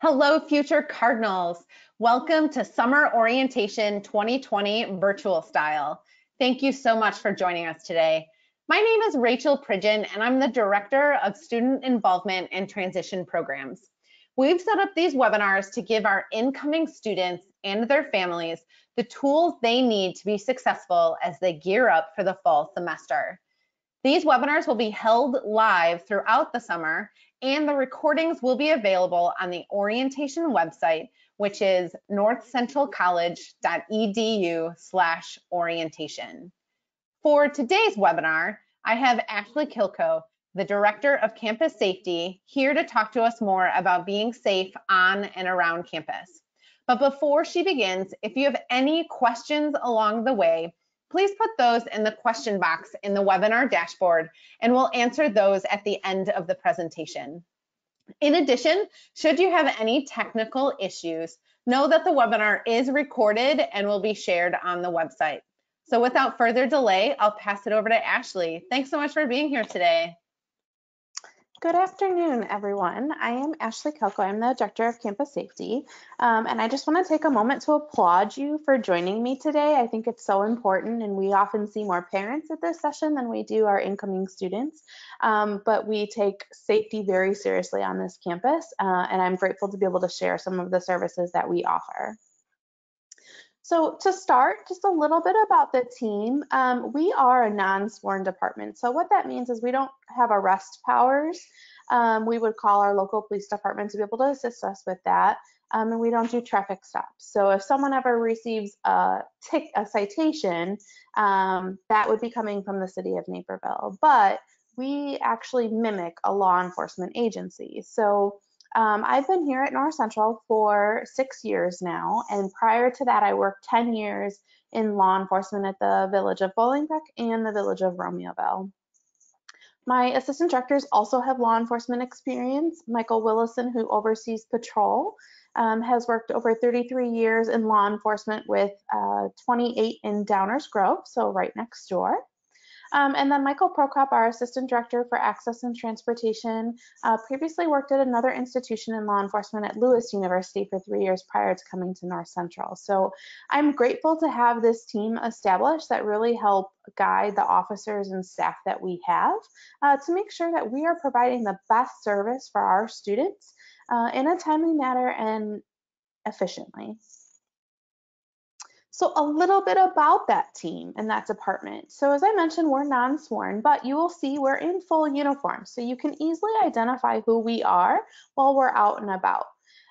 Hello, future Cardinals. Welcome to Summer Orientation 2020 virtual style. Thank you so much for joining us today. My name is Rachel Pridgeon, and I'm the Director of Student Involvement and Transition Programs. We've set up these webinars to give our incoming students and their families the tools they need to be successful as they gear up for the fall semester. These webinars will be held live throughout the summer, and the recordings will be available on the orientation website, which is northcentralcollege.edu/orientation. For today's webinar, I have Ashley Kilco, the Director of Campus Safety, here to talk to us more about being safe on and around campus. But before she begins, if you have any questions along the way, please put those in the question box in the webinar dashboard, and we'll answer those at the end of the presentation. In addition, should you have any technical issues, know that the webinar is recorded and will be shared on the website. So without further delay, I'll pass it over to Ashley. Thanks so much for being here today. Good afternoon, everyone. I am Ashley Kilco. I'm the Director of Campus Safety, and I just want to take a moment to applaud you for joining me today. I think it's so important, and we often see more parents at this session than we do our incoming students, but we take safety very seriously on this campus, and I'm grateful to be able to share some of the services that we offer. So to start, just a little bit about the team. We are a non-sworn department. So what that means is we don't have arrest powers. We would call our local police department to be able to assist us with that. And we don't do traffic stops. So if someone ever receives a citation, that would be coming from the city of Naperville. But we actually mimic a law enforcement agency. So I've been here at North Central for 6 years now, and prior to that, I worked 10 years in law enforcement at the village of Bolingbrook and the village of Romeoville. My assistant directors also have law enforcement experience. Michael Willison, who oversees patrol, has worked over 33 years in law enforcement with 28 in Downers Grove, so right next door. And then Michael Prokop, our Assistant Director for Access and Transportation, previously worked at another institution in law enforcement at Lewis University for 3 years prior to coming to North Central. So I'm grateful to have this team established that really help guide the officers and staff that we have to make sure that we are providing the best service for our students in a timely manner and efficiently. So a little bit about that team and that department. So as I mentioned, we're non-sworn, but you will see we're in full uniform. So you can easily identify who we are while we're out and about.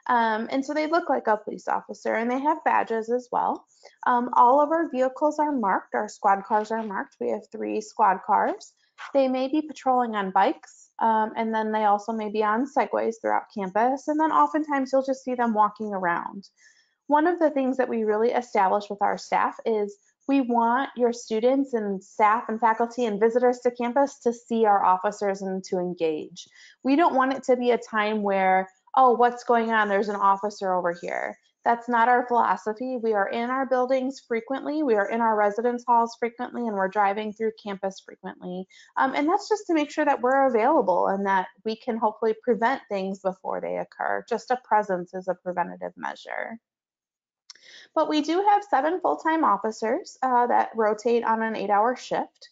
And so they look like a police officer, and they have badges as well. All of our vehicles are marked. Our squad cars are marked. We have 3 squad cars. They may be patrolling on bikes, and then they also may be on segways throughout campus. And then oftentimes you'll just see them walking around. One of the things that we really establish with our staff is we want your students and staff and faculty and visitors to campus to see our officers and to engage. We don't want it to be a time where, oh, what's going on? There's an officer over here. That's not our philosophy. We are in our buildings frequently. We are in our residence halls frequently, and we're driving through campus frequently. And that's just to make sure that we're available and that we can hopefully prevent things before they occur. Just a presence is a preventative measure. But we do have 7 full-time officers that rotate on an 8-hour shift.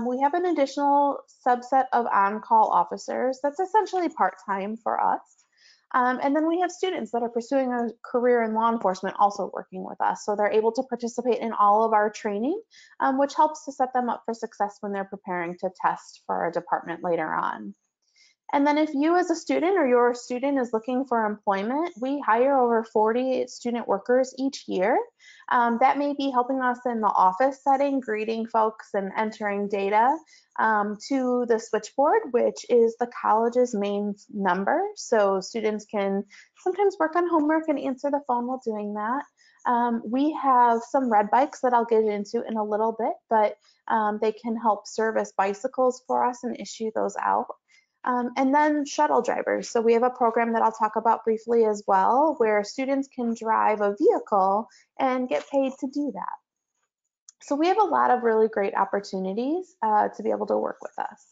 We have an additional subset of on-call officers that's essentially part-time for us. And then we have students that are pursuing a career in law enforcement also working with us. So they're able to participate in all of our training, which helps to set them up for success when they're preparing to test for our department later on. And then if you as a student or your student is looking for employment, we hire over 40 student workers each year. That may be helping us in the office setting, greeting folks and entering data to the switchboard, which is the college's main number. So students can sometimes work on homework and answer the phone while doing that. We have some red bikes that I'll get into in a little bit, but they can help service bicycles for us and issue those out. And then shuttle drivers. So we have a program that I'll talk about briefly as well, where students can drive a vehicle and get paid to do that. So we have a lot of really great opportunities to be able to work with us.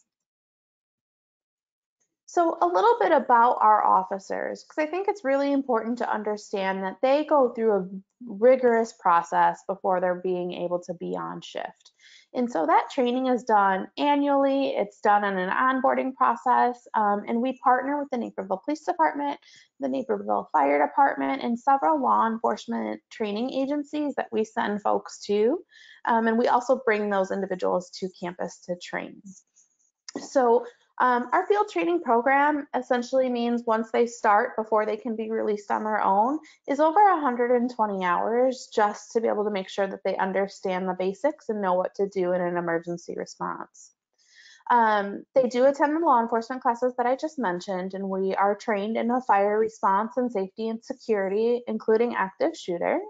So a little bit about our officers, because I think it's really important to understand that they go through a rigorous process before they're being able to be on shift. And so that training is done annually. It's done in an onboarding process, and we partner with the Naperville Police Department, the Naperville Fire Department, and several law enforcement training agencies that we send folks to. And we also bring those individuals to campus to train. So our field training program essentially means once they start, before they can be released on their own, is over 120 hours just to be able to make sure that they understand the basics and know what to do in an emergency response. They do attend the law enforcement classes that I just mentioned, and we are trained in a fire response and safety and security, including active shooter.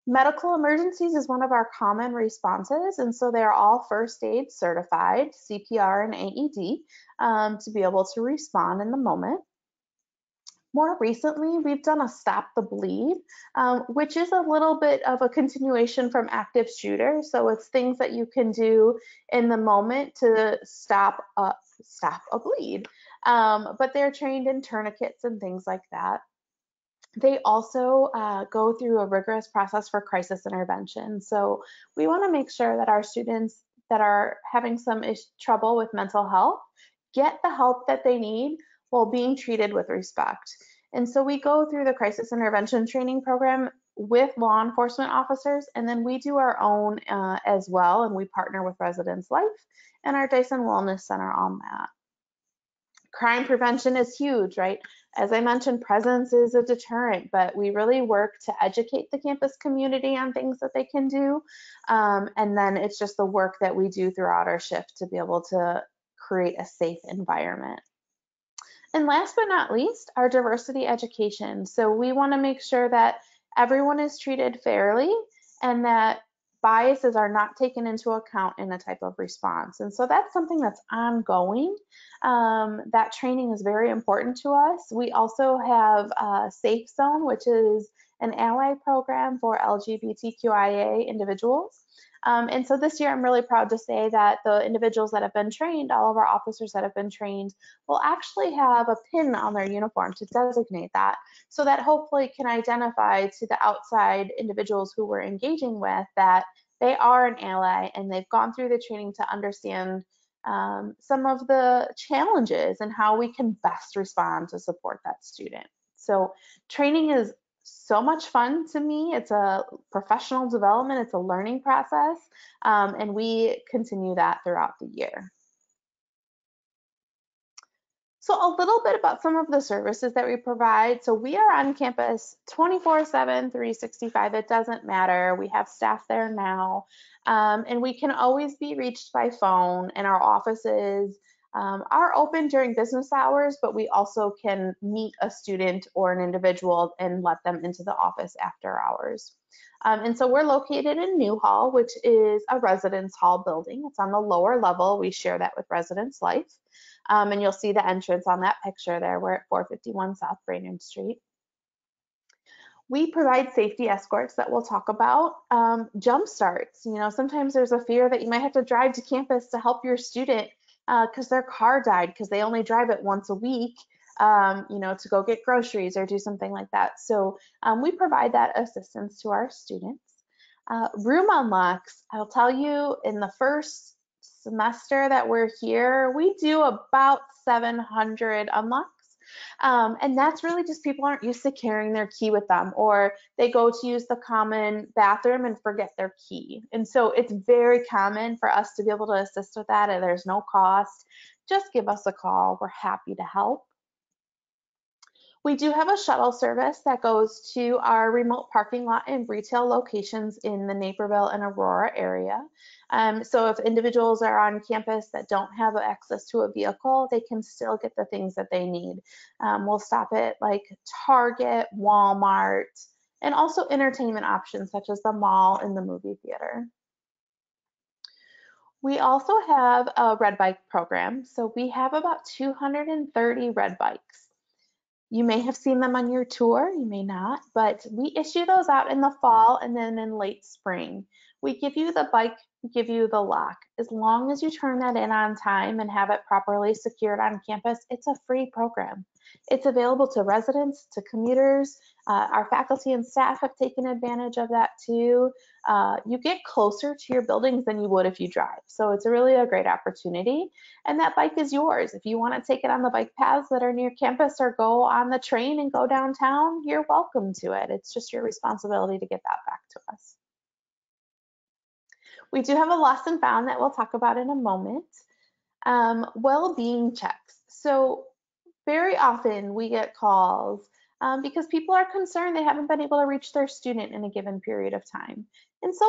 Medical emergencies is one of our common responses, and so they're all first aid certified, CPR and AED, to be able to respond in the moment. More recently, we've done a Stop the Bleed, which is a little bit of a continuation from active shooter. So it's things that you can do in the moment to stop a bleed. But they're trained in tourniquets and things like that. They also go through a rigorous process for crisis intervention. So we want to make sure that our students that are having some trouble with mental health get the help that they need while being treated with respect. And so we go through the crisis intervention training program with law enforcement officers, and then we do our own as well, and we partner with Residence Life and our Dyson Wellness Center on that. Crime prevention is huge, right? As I mentioned, presence is a deterrent, but we really work to educate the campus community on things that they can do. And then it's just the work that we do throughout our shift to be able to create a safe environment. And last but not least, our diversity education. So we want to make sure that everyone is treated fairly and that biases are not taken into account in a type of response. And so that's something that's ongoing. That training is very important to us. We also have a Safe Zone, which is an ally program for LGBTQIA individuals. And so this year, I'm really proud to say that the individuals that have been trained, all of our officers that have been trained, will actually have a pin on their uniform to designate that, so that hopefully can identify to the outside individuals who we're engaging with that they are an ally and they've gone through the training to understand some of the challenges and how we can best respond to support that student. So training is so much fun to me. It's a professional development, it's a learning process, and we continue that throughout the year. So a little bit about some of the services that we provide. So we are on campus 24/7, 365. It doesn't matter. We have staff there now, and we can always be reached by phone, and our offices are open during business hours, but we also can meet a student or an individual and let them into the office after hours. And so we're located in New Hall, which is a residence hall building. It's on the lower level. We share that with Residence Life. And you'll see the entrance on that picture there. We're at 451 South Brainerd Street. We provide safety escorts that we'll talk about. Jump starts. You know, sometimes there's a fear that you might have to drive to campus to help your student because their car died because they only drive it once a week, you know, to go get groceries or do something like that. So we provide that assistance to our students. Room unlocks. I'll tell you, in the first semester that we're here, we do about 700 unlocks. And that's really just people aren't used to carrying their key with them, or they go to use the common bathroom and forget their key. And so it's very common for us to be able to assist with that, and there's no cost. Just give us a call. We're happy to help. We do have a shuttle service that goes to our remote parking lot and retail locations in the Naperville and Aurora area. So if individuals are on campus that don't have access to a vehicle, they can still get the things that they need. We'll stop at like Target, Walmart, and also entertainment options such as the mall and the movie theater. We also have a red bike program. So we have about 230 red bikes. You may have seen them on your tour, you may not, but we issue those out in the fall and then in late spring. We give you the bike, we give you the lock. As long as you turn that in on time and have it properly secured on campus, it's a free program. It's available to residents, to commuters. Our faculty and staff have taken advantage of that too. You get closer to your buildings than you would if you drive. So it's really a great opportunity. And that bike is yours. If you want to take it on the bike paths that are near campus or go on the train and go downtown, you're welcome to it. It's just your responsibility to get that back to us. We do have a lost and found that we'll talk about in a moment. Well-being checks. So very often we get calls because people are concerned they haven't been able to reach their student in a given period of time. And so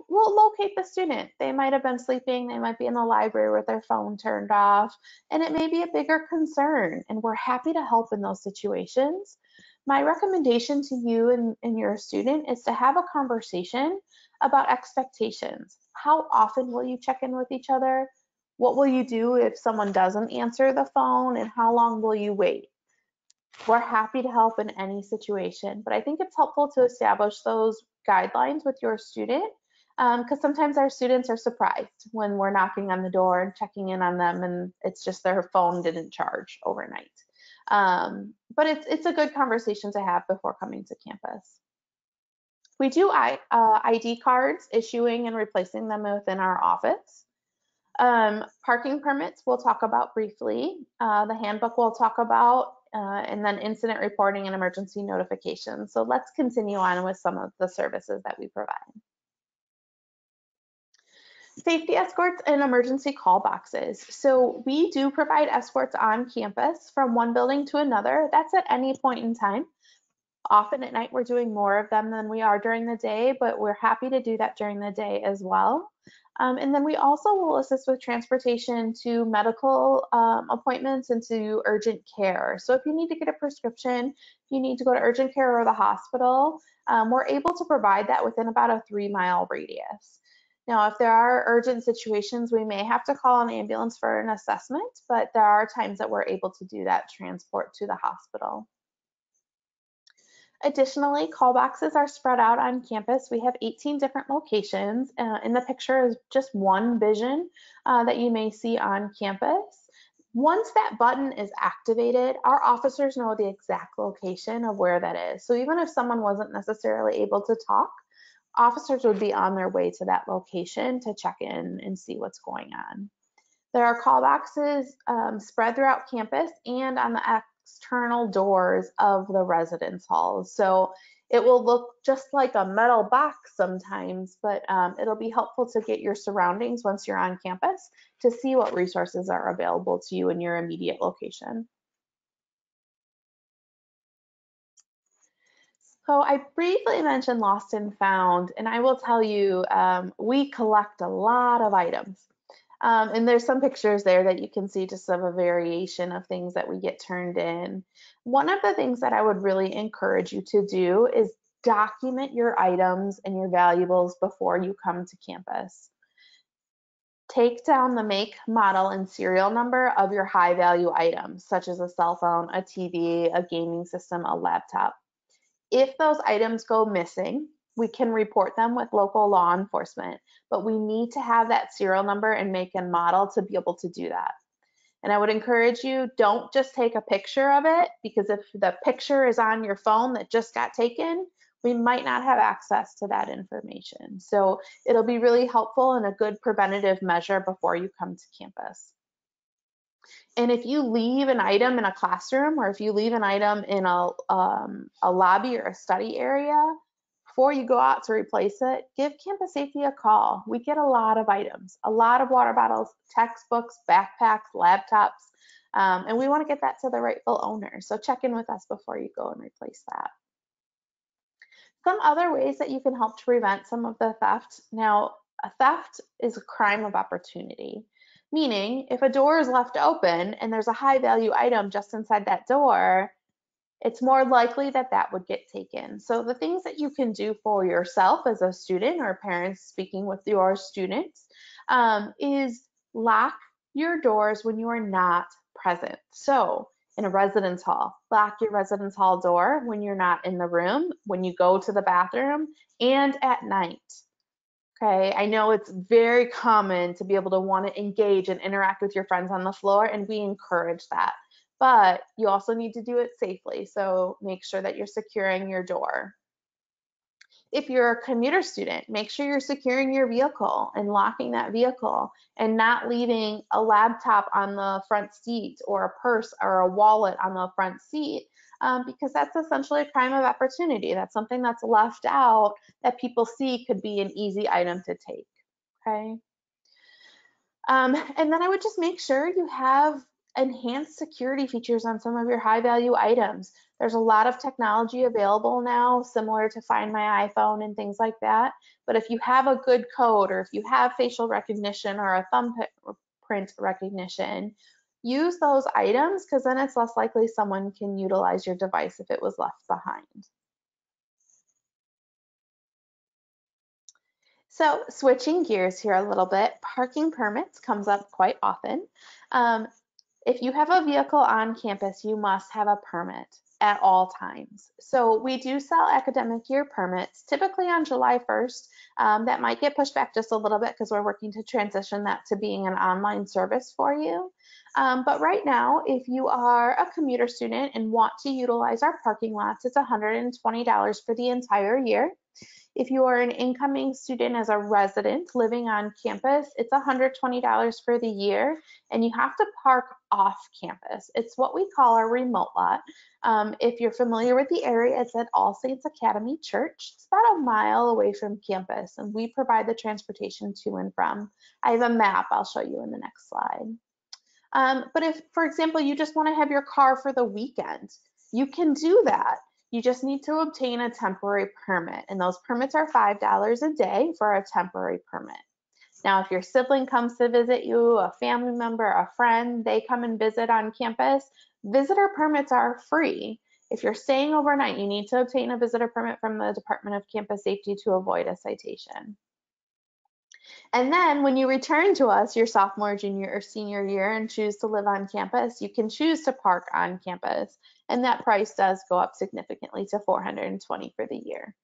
we'll locate the student. They might have been sleeping, they might be in the library with their phone turned off, and it may be a bigger concern, and we're happy to help in those situations. My recommendation to you and your student is to have a conversation about expectations. How often will you check in with each other? What will you do if someone doesn't answer the phone, and how long will you wait? We're happy to help in any situation, but I think it's helpful to establish those guidelines with your student because sometimes our students are surprised when we're knocking on the door and checking in on them and it's just their phone didn't charge overnight. But it's a good conversation to have before coming to campus. We do ID cards, issuing and replacing them within our office. Parking permits we'll talk about briefly. The handbook we'll talk about, and then incident reporting and emergency notifications. So let's continue on with some of the services that we provide. Safety escorts and emergency call boxes. So we do provide escorts on campus from one building to another. That's at any point in time. Often at night, we're doing more of them than we are during the day, but we're happy to do that during the day as well. And then we also will assist with transportation to medical appointments and to urgent care. So if you need to get a prescription, if you need to go to urgent care or the hospital, we're able to provide that within about a 3-mile radius. Now, if there are urgent situations, we may have to call an ambulance for an assessment, but there are times that we're able to do that transport to the hospital. Additionally, call boxes are spread out on campus. We have 18 different locations. In the picture is just one vision that you may see on campus. Once that button is activated, our officers know the exact location of where that is. So even if someone wasn't necessarily able to talk, officers would be on their way to that location to check in and see what's going on. There are call boxes spread throughout campus and on the external doors of the residence halls. So it will look just like a metal box sometimes, but it'll be helpful to get your surroundings once you're on campus to see what resources are available to you in your immediate location. So I briefly mentioned lost and found, and I will tell you, we collect a lot of items. And there's some pictures there that you can see just of a variation of things that we get turned in. One of the things that I would really encourage you to do is document your items and your valuables before you come to campus. Take down the make, model, and serial number of your high value items, such as a cell phone, a TV, a gaming system, a laptop. If those items go missing, we can report them with local law enforcement, but we need to have that serial number and make and model to be able to do that. And I would encourage you, don't just take a picture of it, because if the picture is on your phone that just got taken, we might not have access to that information. So it'll be really helpful and a good preventative measure before you come to campus. And if you leave an item in a classroom, or if you leave an item in a lobby or a study area, before you go out to replace it, give Campus Safety a call. We get a lot of items, a lot of water bottles, textbooks, backpacks, laptops, and we want to get that to the rightful owner. So check in with us before you go and replace that. Some other ways that you can help to prevent some of the theft. Now, a theft is a crime of opportunity. Meaning, if a door is left open and there's a high value item just inside that door, it's more likely that that would get taken. So the things that you can do for yourself as a student or parents speaking with your students is lock your doors when you are not present. So in a residence hall, lock your residence hall door when you're not in the room, when you go to the bathroom, and at night. Okay, I know it's very common to be able to want to engage and interact with your friends on the floor, and we encourage that. But you also need to do it safely, so make sure that you're securing your door. If you're a commuter student, make sure you're securing your vehicle and locking that vehicle and not leaving a laptop on the front seat or a purse or a wallet on the front seat, because that's essentially a crime of opportunity. That's something that's left out that people see could be an easy item to take. Okay. And then I would just make sure you have enhanced security features on some of your high value items. There's a lot of technology available now, similar to Find My iPhone and things like that. But if you have a good code, or if you have facial recognition or a thumbprint recognition, use those items, because then it's less likely someone can utilize your device if it was left behind. So switching gears here a little bit, parking permits comes up quite often. If you have a vehicle on campus, you must have a permit at all times. So we do sell academic year permits, typically on July 1st. That might get pushed back just a little bit because we're working to transition that to being an online service for you. But right now, if you are a commuter student and want to utilize our parking lots, it's $120 for the entire year. If you are an incoming student as a resident living on campus, it's $120 for the year, and you have to park off campus. It's what we call our remote lot. If you're familiar with the area, it's at All Saints Academy Church. It's about a mile away from campus, and we provide the transportation to and from. I have a map I'll show you in the next slide. But if, for example, you just want to have your car for the weekend, you can do that. You just need to obtain a temporary permit, and those permits are $5 a day for a temporary permit. Now, if your sibling comes to visit you, a family member, a friend, they come and visit on campus, visitor permits are free. If you're staying overnight, you need to obtain a visitor permit from the Department of Campus Safety to avoid a citation. And then when you return to us your sophomore, junior, or senior year and choose to live on campus, you can choose to park on campus, and that price does go up significantly to $420 for the year.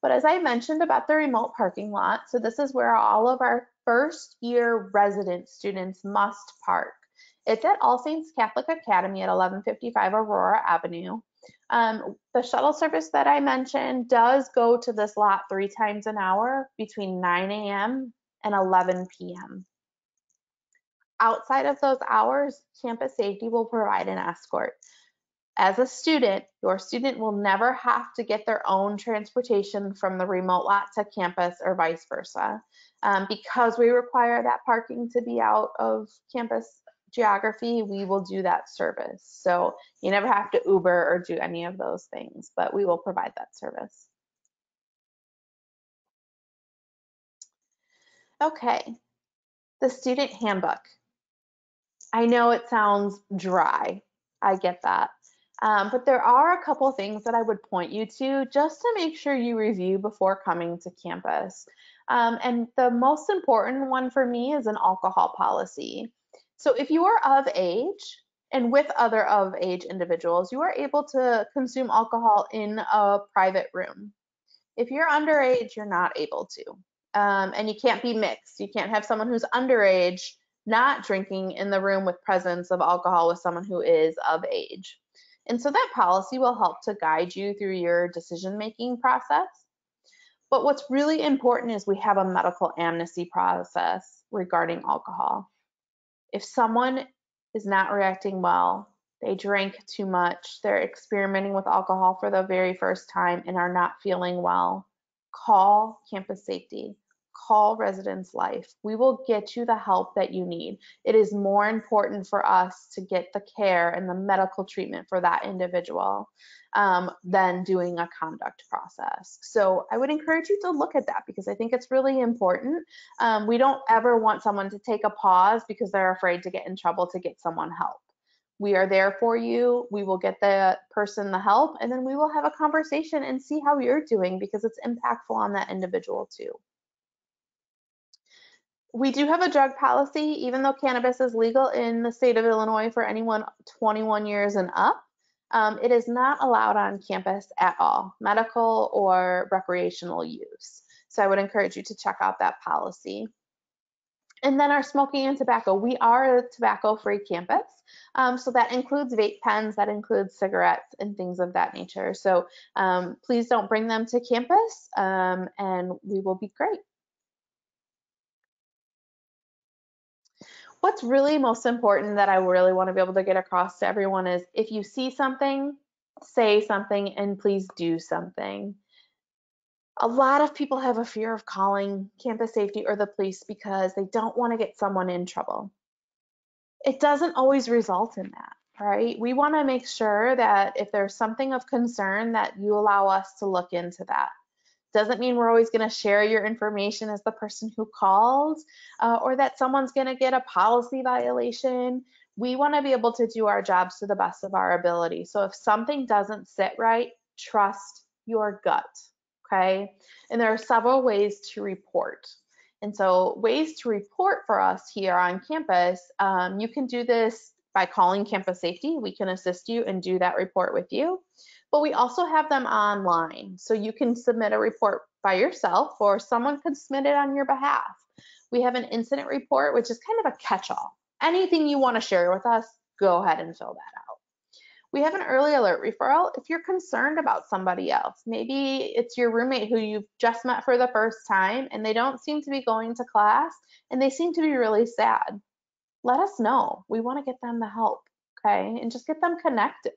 But as I mentioned about the remote parking lot, so this is where all of our first year resident students must park. It's at All Saints Catholic Academy at 1155 Aurora Avenue. The shuttle service that I mentioned does go to this lot 3 times an hour between 9 a.m. and 11 p.m. Outside of those hours, campus safety will provide an escort. As a student, your student will never have to get their own transportation from the remote lot to campus or vice versa. Because we require that parking to be out of campus geography, we will do that service. So you never have to Uber or do any of those things, but we will provide that service. Okay, the student handbook. I know it sounds dry, I get that. But there are a couple things that I would point you to just to make sure you review before coming to campus. And the most important one for me is an alcohol policy. So if you are of age and with other of age individuals, you are able to consume alcohol in a private room. If you're underage, you're not able to. And you can't be mixed. You can't have someone who's underage not drinking in the room with presence of alcohol with someone who is of age. And so that policy will help to guide you through your decision-making process. But what's really important is we have a medical amnesty process regarding alcohol. If someone is not reacting well, they drank too much, they're experimenting with alcohol for the very first time and are not feeling well, call campus safety. Call Residence Life. We will get you the help that you need. It is more important for us to get the care and the medical treatment for that individual than doing a conduct process. So I would encourage you to look at that because I think it's really important. We don't ever want someone to take a pause because they're afraid to get in trouble to get someone help. We are there for you. We will get the person the help, and then we will have a conversation and see how you're doing because it's impactful on that individual too. We do have a drug policy, even though cannabis is legal in the state of Illinois for anyone 21 years and up. It is not allowed on campus at all, medical or recreational use. So I would encourage you to check out that policy. And then our smoking and tobacco. We are a tobacco-free campus. So that includes vape pens, that includes cigarettes and things of that nature. So please don't bring them to campus and we will be great. What's really most important that I really want to be able to get across to everyone is if you see something, say something, and please do something. A lot of people have a fear of calling campus safety or the police because they don't want to get someone in trouble. It doesn't always result in that, right? We want to make sure that if there's something of concern that you allow us to look into that. Doesn't mean we're always going to share your information as the person who called or that someone's going to get a policy violation. We want to be able to do our jobs to the best of our ability. So if something doesn't sit right, trust your gut, okay? And there are several ways to report. And so ways to report for us here on campus, you can do this by calling campus safety. We can assist you and do that report with you. But we also have them online. So you can submit a report by yourself or someone can submit it on your behalf. We have an incident report, which is kind of a catch-all. Anything you want to share with us, go ahead and fill that out. We have an early alert referral if you're concerned about somebody else. Maybe it's your roommate who you've just met for the first time and they don't seem to be going to class and they seem to be really sad. Let us know. We want to get them the help, okay? And just get them connected.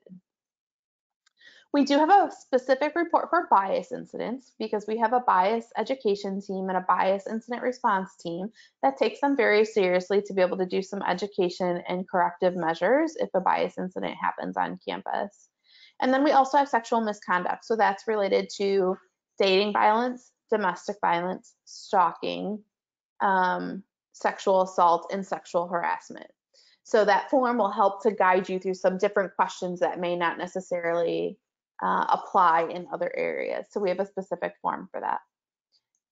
We do have a specific report for bias incidents because we have a bias education team and a bias incident response team that takes them very seriously to be able to do some education and corrective measures if a bias incident happens on campus. And then we also have sexual misconduct. So that's related to dating violence, domestic violence, stalking, sexual assault, and sexual harassment. So that form will help to guide you through some different questions that may not necessarily apply in other areas. So we have a specific form for that.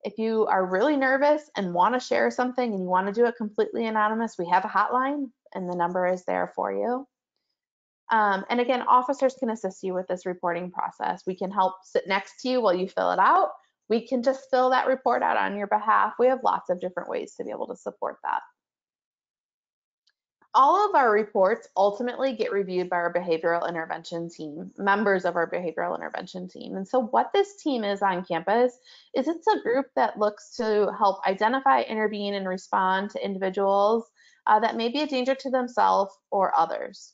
If you are really nervous and want to share something and you want to do it completely anonymous, we have a hotline and the number is there for you. And again, officers can assist you with this reporting process. We can help sit next to you while you fill it out. We can just fill that report out on your behalf. We have lots of different ways to be able to support that. All of our reports ultimately get reviewed by our behavioral intervention team, members of our behavioral intervention team. And so what this team is on campus is it's a group that looks to help identify, intervene, and respond to individuals that may be a danger to themselves or others.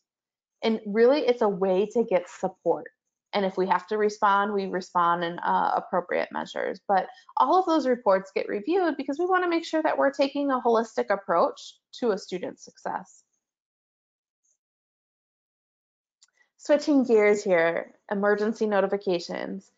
And really, it's a way to get support. And if we have to respond, we respond in appropriate measures. But all of those reports get reviewed because we want to make sure that we're taking a holistic approach to a student's success. Switching gears here, emergency notifications.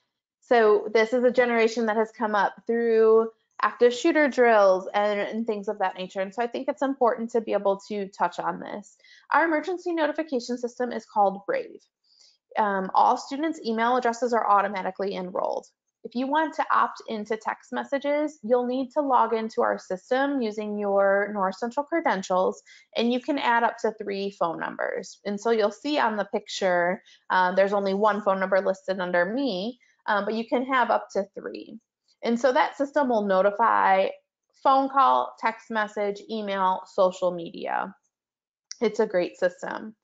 So this is a generation that has come up through active shooter drills and things of that nature. And so I think it's important to be able to touch on this. Our emergency notification system is called Brave. All students' email addresses are automatically enrolled. If you want to opt into text messages, you'll need to log into our system using your North Central credentials, and you can add up to 3 phone numbers. And so you'll see on the picture, there's only 1 phone number listed under me, but you can have up to 3. And so that system will notify phone call, text message, email, social media. It's a great system.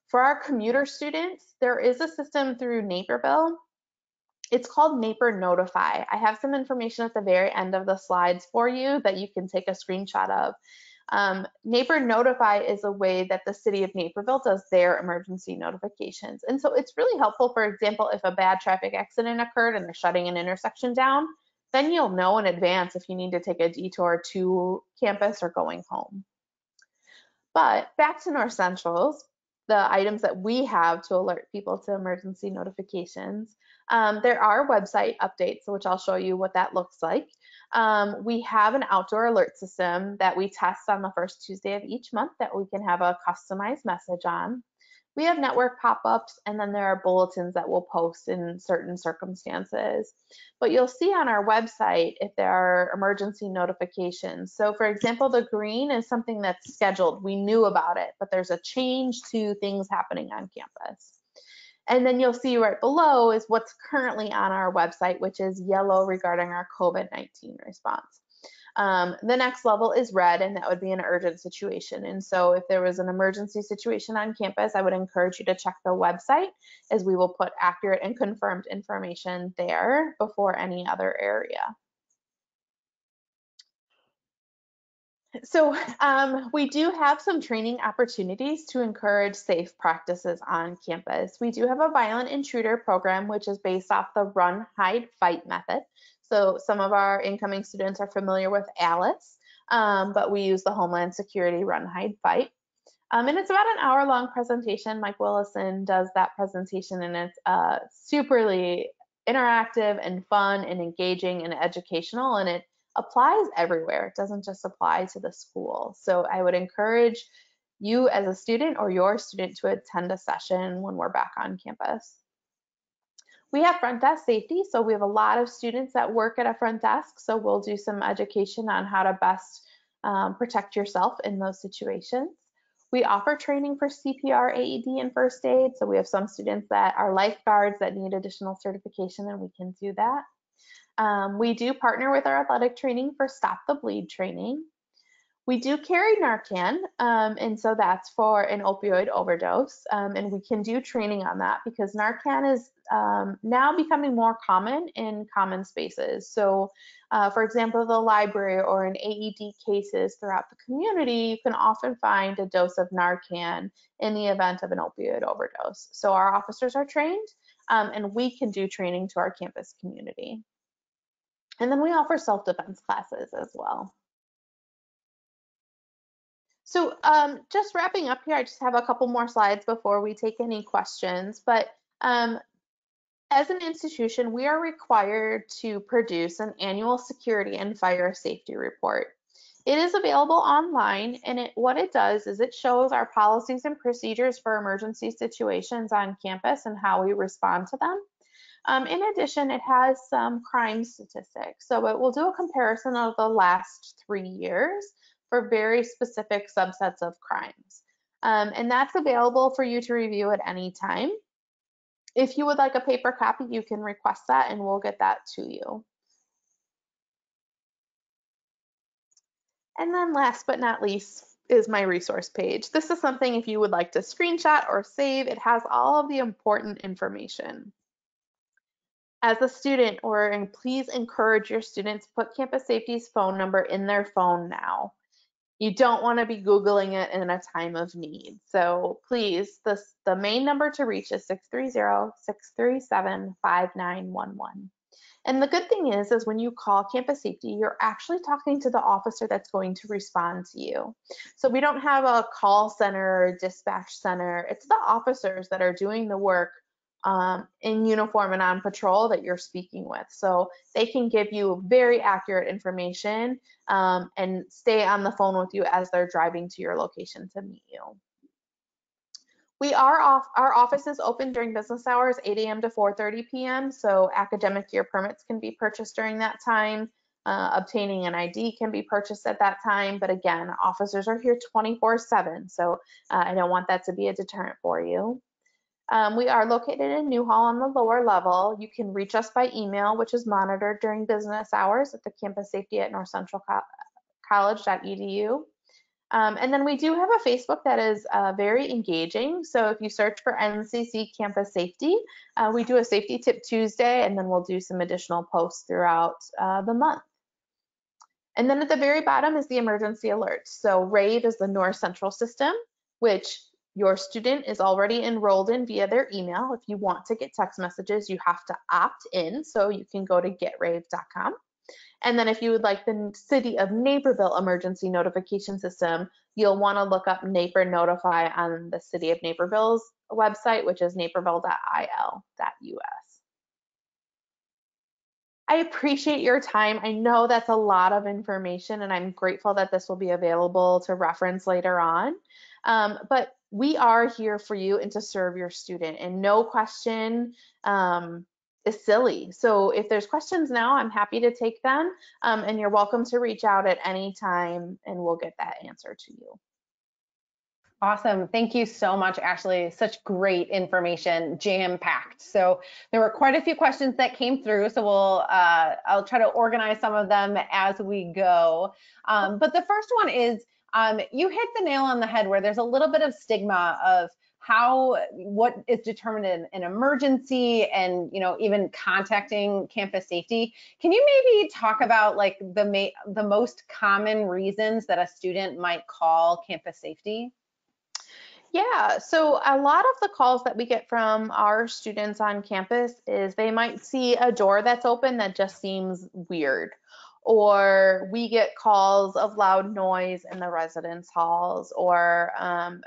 For our commuter students, there is a system through Naperville. It's called Naper Notify. I have some information at the very end of the slides for you that you can take a screenshot of. Naper Notify is a way that the city of Naperville does their emergency notifications. And so it's really helpful, for example, if a bad traffic accident occurred and they're shutting an intersection down, then you'll know in advance if you need to take a detour to campus or going home. But back to North Central's, the items that we have to alert people to emergency notifications. There are website updates, which I'll show you what that looks like. We have an outdoor alert system that we test on the first Tuesday of each month that we can have a customized message on. We have network pop-ups, and then there are bulletins that we'll post in certain circumstances. But you'll see on our website if there are emergency notifications. So for example, the green is something that's scheduled. We knew about it, but there's a change to things happening on campus. And then you'll see right below is what's currently on our website, which is yellow regarding our COVID-19 response. The next level is red, and that would be an urgent situation. And so if there was an emergency situation on campus, I would encourage you to check the website, as we will put accurate and confirmed information there before any other area. So we do have some training opportunities to encourage safe practices on campus. We do have a violent intruder program, which is based off the run, hide, fight method. So some of our incoming students are familiar with ALICE, but we use the Homeland Security run, hide, fight. And it's about an hour-long presentation. Mike Willison does that presentation, and it's superly interactive and fun and engaging and educational, and it applies everywhere. It doesn't just apply to the school. So I would encourage you as a student or your student to attend a session when we're back on campus. We have front desk safety, so we have a lot of students that work at a front desk, so we'll do some education on how to best protect yourself in those situations. We offer training for CPR, AED, and first aid, so we have some students that are lifeguards that need additional certification, and we can do that. We do partner with our athletic training for Stop the Bleed training. We do carry Narcan, and so that's for an opioid overdose, and we can do training on that because Narcan is now becoming more common in common spaces. So, for example, the library or in AED cases throughout the community, you can often find a dose of Narcan in the event of an opioid overdose. So our officers are trained, and we can do training to our campus community. And then we offer self-defense classes as well. So just wrapping up here, I just have a couple more slides before we take any questions. But as an institution, we are required to produce an annual security and fire safety report. It is available online, and what it does is it shows our policies and procedures for emergency situations on campus and how we respond to them. In addition, it has some crime statistics. So it will do a comparison of the last 3 years for very specific subsets of crimes. And that's available for you to review at any time. If you would like a paper copy, you can request that and we'll get that to you. And then last but not least is my resource page. This is something if you would like to screenshot or save, it has all of the important information. As a student, please encourage your students, put Campus Safety's phone number in their phone now. You don't want to be Googling it in a time of need. So please, the main number to reach is 630-637-5911. And the good thing is when you call Campus Safety, you're actually talking to the officer that's going to respond to you. So we don't have a call center or dispatch center. It's the officers that are doing the work in uniform and on patrol that you're speaking with. So they can give you very accurate information and stay on the phone with you as they're driving to your location to meet you. Our office is open during business hours, 8 a.m. to 4:30 p.m. So academic year permits can be purchased during that time. Obtaining an ID can be purchased at that time. But again, officers are here 24/7. So I don't want that to be a deterrent for you. We are located in Newhall on the lower level. You can reach us by email, which is monitored during business hours at the campusSafety@northcentralcollege.edu. And then we do have a Facebook that is very engaging. So if you search for NCC Campus Safety, we do a Safety Tip Tuesday, and then we'll do some additional posts throughout the month. And then at the very bottom is the emergency alert. So RAVE is the North Central system, which your student is already enrolled in via their email. If you want to get text messages, you have to opt in. So you can go to getrave.com. And then if you would like the City of Naperville emergency notification system, you'll want to look up Naper Notify on the City of Naperville's website, which is naperville.il.us. I appreciate your time. I know that's a lot of information, and I'm grateful that this will be available to reference later on. But we are here for you and to serve your student, and no question is silly. So if there's questions now, I'm happy to take them, and you're welcome to reach out at any time and we'll get that answer to you. Awesome. Thank you so much, Ashley. Such great information, jam-packed. So there were quite a few questions that came through. So I'll try to organize some of them as we go. But the first one is, you hit the nail on the head where there's a little bit of stigma of what is determined an emergency and, even contacting campus safety. Can you maybe talk about like the most common reasons that a student might call campus safety? Yeah, so a lot of the calls that we get from our students on campus is they might see a door that's open that just seems weird, or we get calls of loud noise in the residence halls, or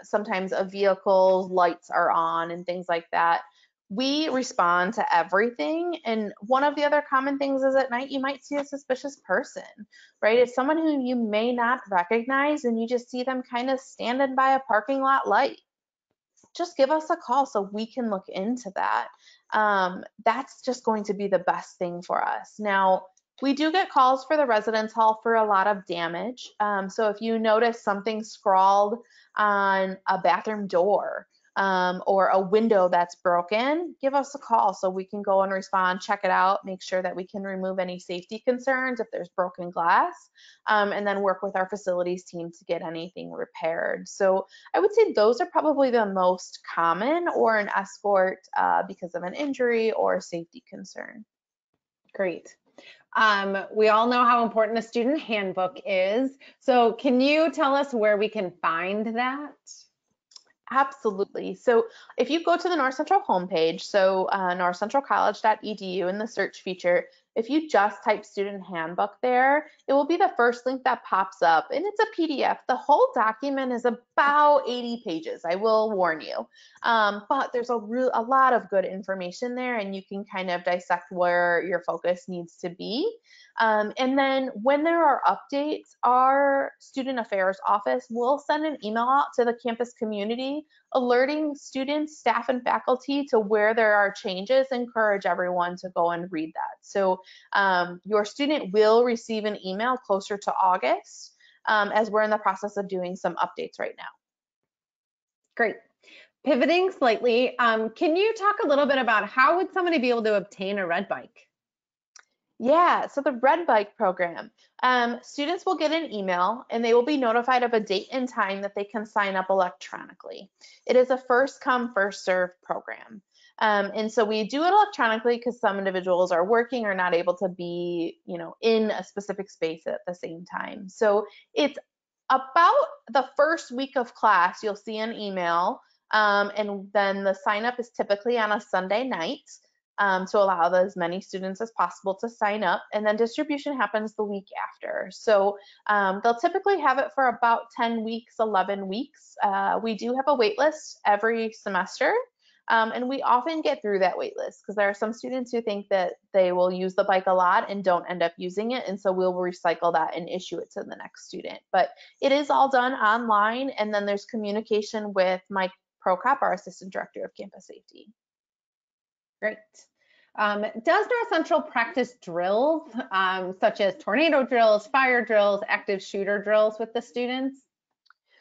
sometimes a vehicle's lights are on and things like that. We respond to everything. And one of the other common things is at night you might see a suspicious person, right? It's someone who you may not recognize and you just see them kind of standing by a parking lot light. Just give us a call so we can look into that. That's just going to be the best thing for us. Now, we do get calls for the residence hall for a lot of damage. So if you notice something scrawled on a bathroom door, or a window that's broken, give us a call so we can go and respond, check it out, make sure that we can remove any safety concerns if there's broken glass, and then work with our facilities team to get anything repaired. So I would say those are probably the most common, or an escort because of an injury or a safety concern. Great. We all know how important a student handbook is. So can you tell us where we can find that? Absolutely. So if you go to the North Central homepage, so northcentralcollege.edu in the search feature, if you just type student handbook there, it will be the first link that pops up, and it's a PDF. The whole document is about 80 pages, I will warn you. But there's a lot of good information there, and you can kind of dissect where your focus needs to be. And then when there are updates, our student affairs office will send an email out to the campus community alerting students, staff, and faculty to where there are changes. Encourage everyone to go and read that. So your student will receive an email closer to August, as we're in the process of doing some updates right now. Great. Pivoting slightly, can you talk a little bit about how would somebody be able to obtain a red bike? Yeah, so the Red Bike program, students will get an email and they will be notified of a date and time that they can sign up electronically. It is a first come, first serve program. And so we do it electronically because some individuals are working or not able to be, in a specific space at the same time. So it's about the first week of class, you'll see an email, and then the sign up is typically on a Sunday night. To allow as many students as possible to sign up, and then distribution happens the week after. So they'll typically have it for about 10 weeks, 11 weeks. We do have a wait list every semester, and we often get through that wait list because there are some students who think that they will use the bike a lot and don't end up using it, and so we'll recycle that and issue it to the next student. But it is all done online, and then there's communication with Mike Prokop, our Assistant Director of Campus Safety. Great. Does North Central practice drills, such as tornado drills, fire drills, active shooter drills with the students?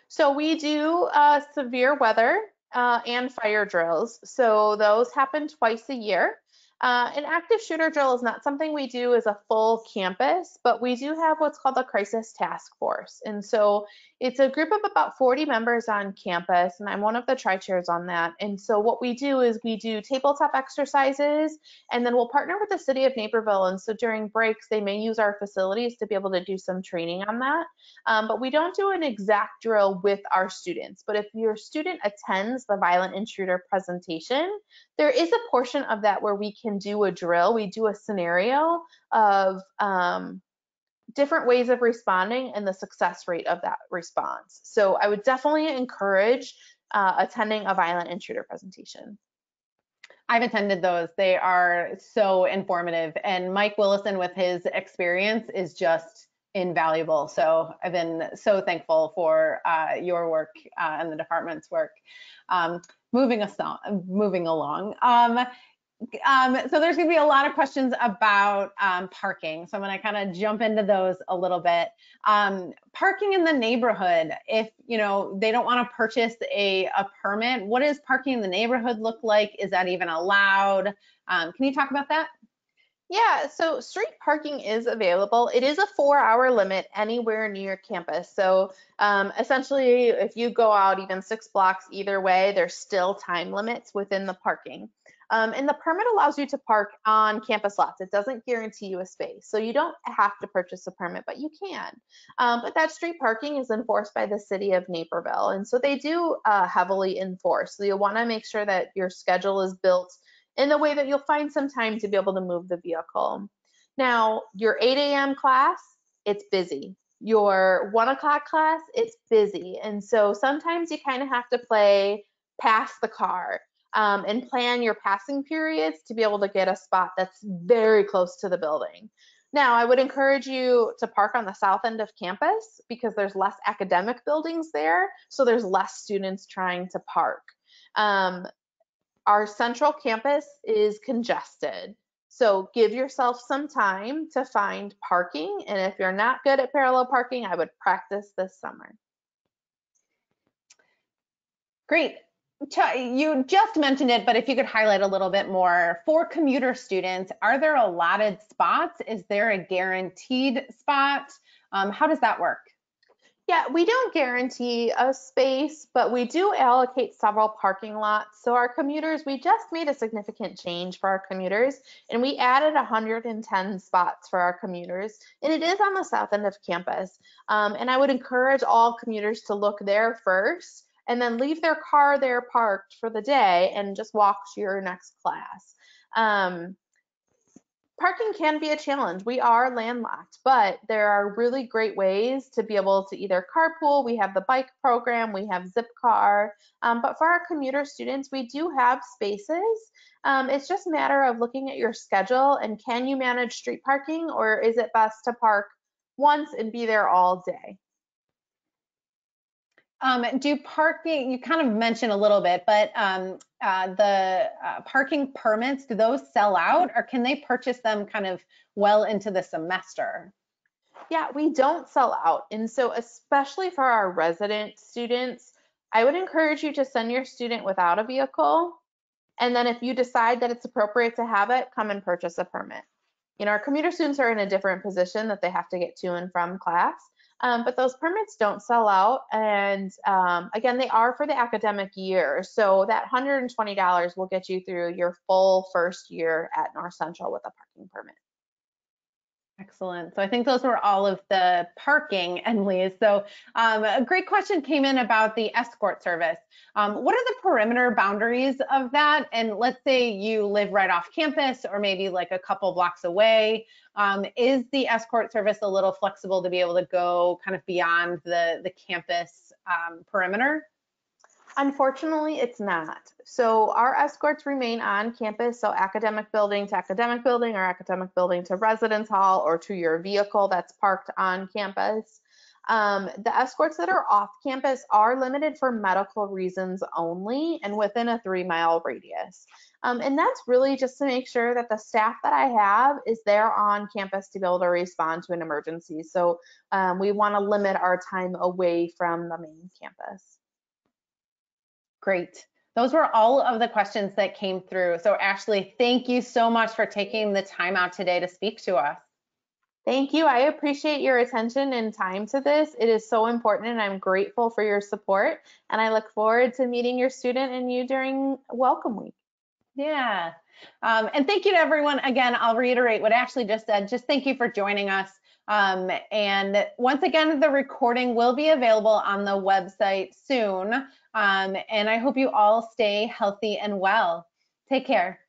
So we do severe weather and fire drills. So those happen twice a year. An active shooter drill is not something we do as a full campus, but we do have what's called the Crisis Task Force. And so it's a group of about 40 members on campus, and I'm one of the tri-chairs on that. And so what we do is we do tabletop exercises, and then we'll partner with the city of Naperville. And so during breaks, they may use our facilities to be able to do some training on that. But we don't do an exact drill with our students. But if your student attends the violent intruder presentation, there is a portion of that where we can do a drill. We do a scenario of different ways of responding and the success rate of that response. So I would definitely encourage attending a violent intruder presentation. I've attended those. They are so informative, and Mike Willison with his experience is just invaluable. So I've been so thankful for your work and the department's work. Moving along. So there's going to be a lot of questions about parking. So I'm going to kind of jump into those a little bit. Parking in the neighborhood, if they don't want to purchase a permit, what does parking in the neighborhood look like? Is that even allowed? Can you talk about that? Yeah, so street parking is available. It is a 4-hour limit anywhere near campus. So essentially, if you go out even 6 blocks either way, there's still time limits within the parking. And the permit allows you to park on campus lots. It doesn't guarantee you a space. So you don't have to purchase a permit, but you can. But that street parking is enforced by the city of Naperville. And so they do heavily enforce. So you'll want to make sure that your schedule is built in the way that you'll find some time to be able to move the vehicle. Now, your 8 a.m. class, it's busy. Your 1 o'clock class, it's busy. And so sometimes you kind of have to play pass the car and plan your passing periods to be able to get a spot that's very close to the building. Now, I would encourage you to park on the south end of campus because there's less academic buildings there, so there's less students trying to park. Our central campus is congested. So give yourself some time to find parking. And if you're not good at parallel parking, I would practice this summer. Great. You just mentioned it, but if you could highlight a little bit more, for commuter students, are there allotted spots? Is there a guaranteed spot? How does that work? Yeah, we don't guarantee a space, but we do allocate several parking lots. So our commuters, we just made a significant change for our commuters, and we added 110 spots for our commuters, and it is on the south end of campus. And I would encourage all commuters to look there first, and then leave their car there parked for the day and just walk to your next class. Parking can be a challenge. We are landlocked, but there are really great ways to be able to either carpool. We have the bike program, we have Zipcar, but for our commuter students, we do have spaces. It's just a matter of looking at your schedule and can you manage street parking, or is it best to park once and be there all day? Do parking, you kind of mentioned a little bit, but the parking permits, do those sell out or can they purchase them kind of well into the semester? Yeah, we don't sell out. And so especially for our resident students, I would encourage you to send your student without a vehicle. And then if you decide that it's appropriate to have it, come and purchase a permit. Our commuter students are in a different position that they have to get to and from class. But those permits don't sell out. And again, they are for the academic year. So that $120 will get you through your full first year at North Central with a parking permit. Excellent. So I think those were all of the parking, Emily. So a great question came in about the escort service. What are the perimeter boundaries of that? And let's say you live right off campus or maybe like a couple blocks away. Is the escort service a little flexible to be able to go kind of beyond the campus perimeter? Unfortunately, it's not. So our escorts remain on campus, so academic building to academic building or academic building to residence hall or to your vehicle that's parked on campus. The escorts that are off campus are limited for medical reasons only and within a 3-mile radius. And that's really just to make sure that the staff that I have is there on campus to be able to respond to an emergency. So we want to limit our time away from the main campus. Great. Those were all of the questions that came through. So Ashley, thank you so much for taking the time out today to speak to us. Thank you. I appreciate your attention and time to this. It is so important and I'm grateful for your support. And I look forward to meeting your student and you during Welcome Week. Yeah. And thank you to everyone. Again, I'll reiterate what Ashley just said. Just thank you for joining us. And once again, the recording will be available on the website soon. And I hope you all stay healthy and well. Take care.